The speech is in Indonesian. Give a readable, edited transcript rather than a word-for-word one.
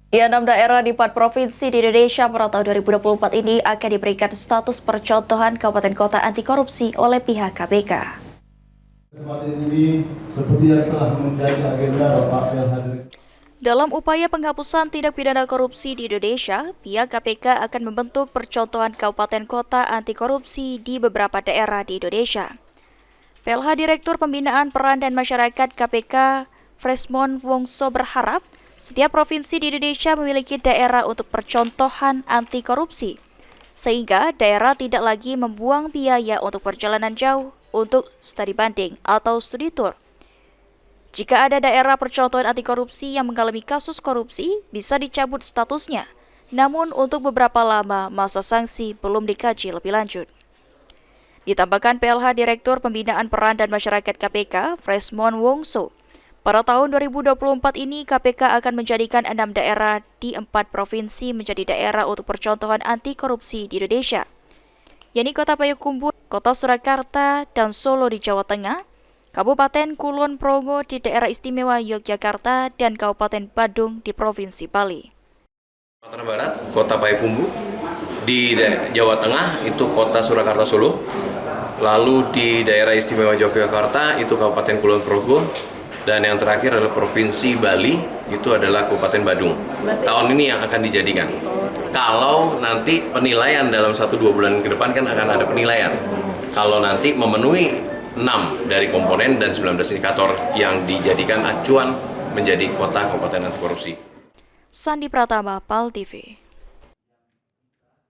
6 daerah di 4 provinsi di Indonesia pada tahun 2024 ini akan diberikan status percontohan kabupaten kota anti korupsi oleh pihak KPK. Kesempatan ini seperti yang telah menjadi agenda Bapak hadir. Dalam upaya penghapusan tindak pidana korupsi di Indonesia, pihak KPK akan membentuk percontohan kabupaten kota anti korupsi di beberapa daerah di Indonesia. PLH Direktur Pembinaan Peran dan Masyarakat KPK, Fresmon Wongso berharap setiap provinsi di Indonesia memiliki daerah untuk percontohan anti korupsi, sehingga daerah tidak lagi membuang biaya untuk perjalanan jauh untuk studi banding atau studi tour. Jika ada daerah percontohan anti korupsi yang mengalami kasus korupsi, bisa dicabut statusnya. Namun untuk beberapa lama, masa sanksi belum dikaji lebih lanjut. Ditambahkan PLH Direktur Pembinaan Peran dan Masyarakat KPK, Fresmon Wongso, pada tahun 2024 ini KPK akan menjadikan 6 daerah di 4 provinsi menjadi daerah untuk percontohan anti korupsi di Indonesia, yakni Kota Payakumbuh, Kota Surakarta, dan Solo di Jawa Tengah, Kabupaten Kulon Progo di Daerah Istimewa Yogyakarta, dan Kabupaten Badung di Provinsi Bali. Sumatera Barat, Kota Payakumbuh, di Jawa Tengah itu Kota Surakarta Solo, lalu di Daerah Istimewa Yogyakarta itu Kabupaten Kulon Progo, dan yang terakhir adalah Provinsi Bali, itu adalah Kabupaten Badung. Tahun ini yang akan dijadikan. Kalau nanti penilaian dalam 1-2 bulan ke depan kan akan ada penilaian. Kalau nanti memenuhi 6 dari komponen dan 19 indikator yang dijadikan acuan menjadi kota kabupaten anti korupsi. Sandi Pratama, PAL TV.